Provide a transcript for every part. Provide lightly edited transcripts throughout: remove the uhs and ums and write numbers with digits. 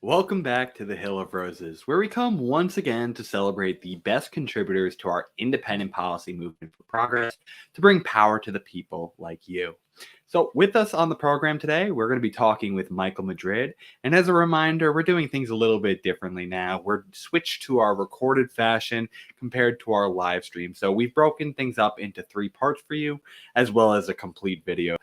Welcome back to the Hill of Roses, where we come once again to celebrate the best contributors to our independent policy movement for progress to bring power to the people like you. So, with us on the program today, we're going to be talking with Michael Madrid. And as a reminder, we're doing things a little bit differently now. We're switched to our recorded fashion compared to our live stream. So, we've broken things up into 3 parts for you, as well as a complete video.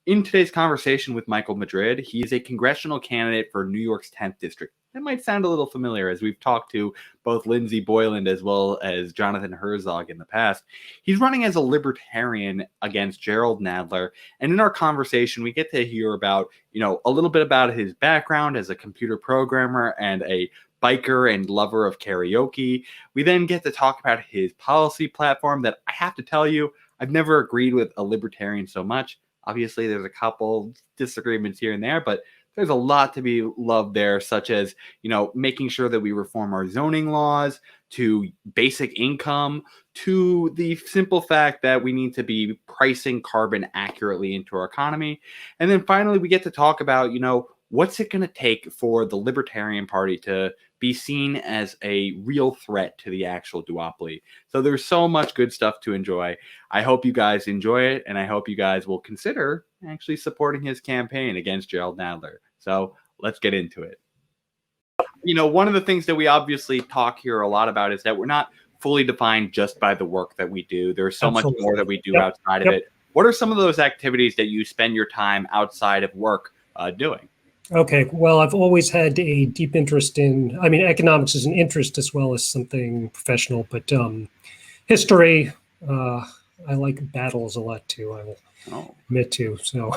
In today's conversation with Michael Madrid, he is a congressional candidate for New York's 10th district. That might sound a little familiar as we've talked to both Lindsey Boyland as well as Jonathan Herzog in the past. He's running as a libertarian against Gerald Nadler. And in our conversation, we get to hear about, a little bit about his background as a computer programmer and a biker and lover of karaoke. We then get to talk about his policy platform that I have to tell you, I've never agreed with a libertarian so much. Obviously, there's a couple disagreements here and there, but there's a lot to be loved there, such as, making sure that we reform our zoning laws, to basic income, to the simple fact that we need to be pricing carbon accurately into our economy. And then finally, we get to talk about, what's it going to take for the Libertarian Party to be seen as a real threat to the actual duopoly. So there's so much good stuff to enjoy. I hope you guys enjoy it, and I hope you guys will consider actually supporting his campaign against Gerald Nadler. So let's get into it. One of the things that we obviously talk here a lot about is that we're not fully defined just by the work that we do. There's so much more that we do outside of it. What are some of those activities that you spend your time outside of work doing? Okay, well, I've always had a deep interest in, economics is an interest as well as something professional, but history, I like battles a lot too, I will admit to. So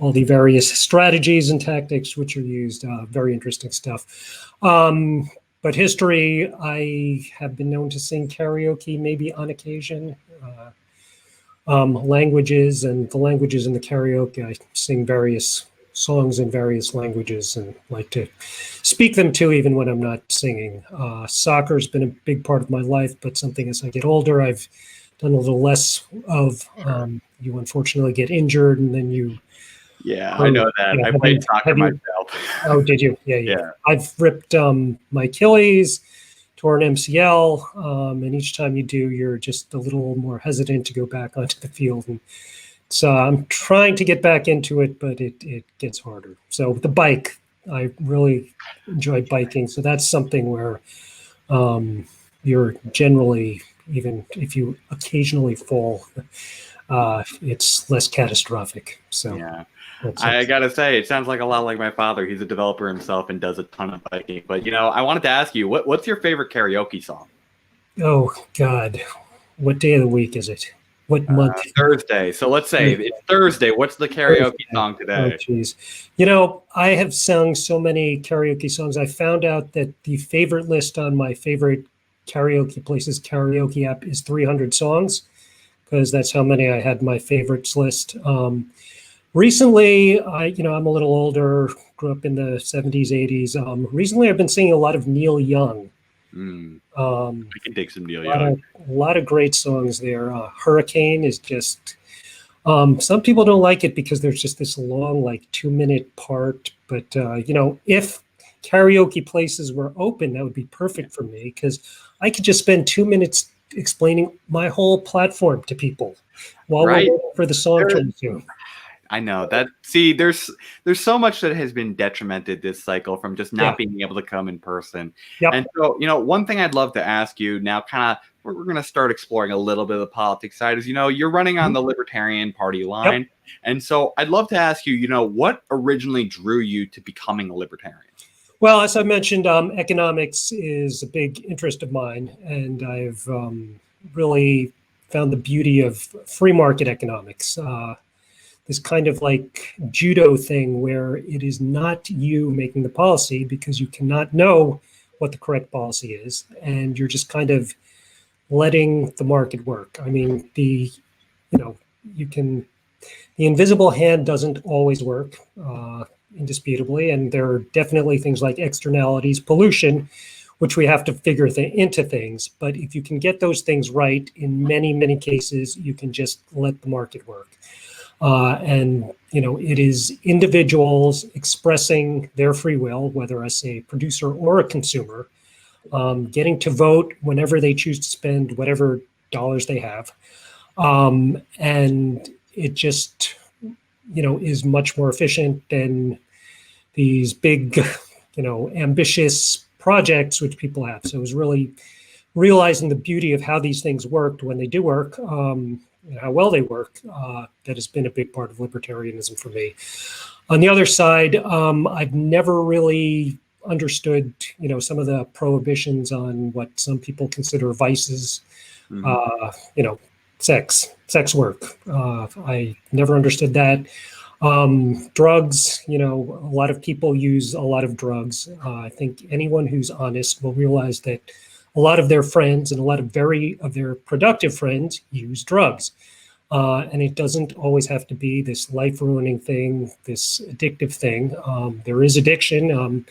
all the various strategies and tactics which are used, very interesting stuff. But history, I have been known to sing karaoke maybe on occasion. Languages, and the languages in the karaoke, I sing various songs in various languages and like to speak them too, even when I'm not singing. Soccer's been a big part of my life, but something as I get older, I've done a little less of. You unfortunately get injured, and then you. Yeah, I know that. I played soccer myself. Oh, did you? Yeah. I've ripped my Achilles, tore an MCL, and each time you do, you're just a little more hesitant to go back onto the field. And so I'm trying to get back into it, but it gets harder. So the bike, I really enjoy biking. So that's something where you're generally, even if you occasionally fall, it's less catastrophic. So yeah, I gotta say, it sounds like a lot like my father. He's a developer himself and does a ton of biking. But I wanted to ask you, what's your favorite karaoke song? Oh God, what day of the week is it? What month? Thursday. So let's say it's Thursday. What's the karaoke song today? Oh, geez. I have sung so many karaoke songs. I found out that the favorite list on my favorite karaoke places karaoke app is 300 songs, because that's how many I had my favorites list. Recently, I'm a little older, grew up in the 70s, 80s. Recently, I've been singing a lot of Neil Young. I can dig some Neil Young. A lot of great songs there. Hurricane is just, some people don't like it because there's just this long, 2-minute part. But, if karaoke places were open, that would be perfect for me, because I could just spend 2 minutes explaining my whole platform to people while we're waiting for the song to resume. I know that. See, there's so much that has been detrimented this cycle from just not being able to come in person. Yep. And so, one thing I'd love to ask you now, we're going to start exploring a little bit of the politics side is, you're running on the Libertarian Party line. Yep. And so I'd love to ask you, what originally drew you to becoming a libertarian? Well, as I mentioned, economics is a big interest of mine, and I've really found the beauty of free market economics. This kind of judo thing where it is not you making the policy, because you cannot know what the correct policy is, and you're just kind of letting the market work. The invisible hand doesn't always work, indisputably, and there are definitely things like externalities, pollution, which we have to figure into things. But if you can get those things right, in many, many cases, you can just let the market work. And, it is individuals expressing their free will, whether as a producer or a consumer, getting to vote whenever they choose to spend whatever dollars they have. And it just, is much more efficient than these big, ambitious projects which people have. So it was really realizing the beauty of how these things worked when they do work, and how well they work, that has been a big part of libertarianism for me. On the other side, I've never really understood, some of the prohibitions on what some people consider vices, sex work. I never understood that. Drugs, a lot of people use a lot of drugs. I think anyone who's honest will realize that a lot of their friends and a lot of their productive friends use drugs. And it doesn't always have to be this life-ruining thing, this addictive thing. There is addiction.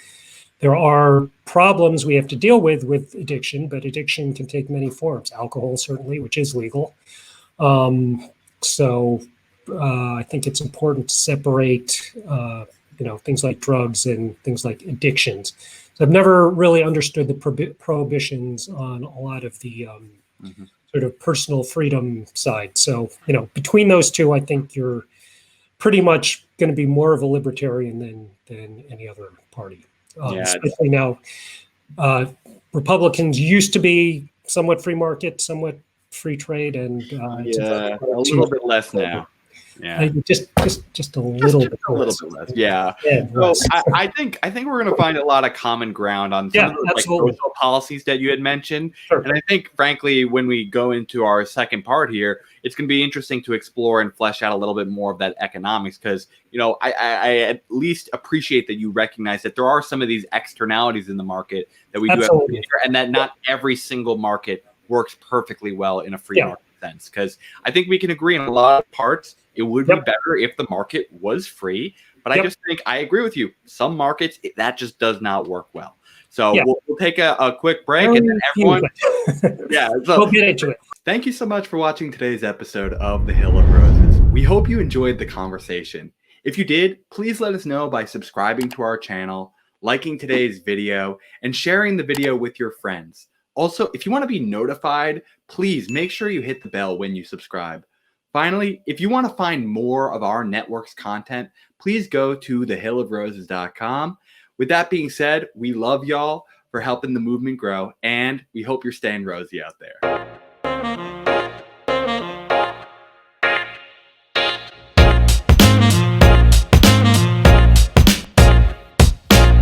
There are problems we have to deal with addiction, but addiction can take many forms. Alcohol, certainly, which is legal. So I think it's important to separate, things like drugs and things like addictions. So I've never really understood the prohibitions on a lot of the sort of personal freedom side. So, between those two, I think you're pretty much going to be more of a libertarian than any other party. Especially now, Republicans used to be somewhat free market, somewhat free trade, and a little bit less now. Yeah, just a little bit less. Yeah. So I think we're going to find a lot of common ground on some of those social policies that you had mentioned. Sure. And I think, frankly, when we go into our second part here, it's going to be interesting to explore and flesh out a little bit more of that economics, because I at least appreciate that you recognize that there are some of these externalities in the market that we do have to consider, and that not every single market works perfectly well in a free market sense. Because I think we can agree on a lot of parts. It would be better if the market was free, but I just think I agree with you. Some markets, that just does not work well. So we'll take a quick break, and then everyone, so we'll get into it. Thank you so much for watching today's episode of The Hill of Roses. We hope you enjoyed the conversation. If you did, please let us know by subscribing to our channel, liking today's video, and sharing the video with your friends. Also, if you want to be notified, please make sure you hit the bell when you subscribe. Finally, if you want to find more of our network's content, please go to thehillofroses.com. With that being said, we love y'all for helping the movement grow, and we hope you're staying rosy out there.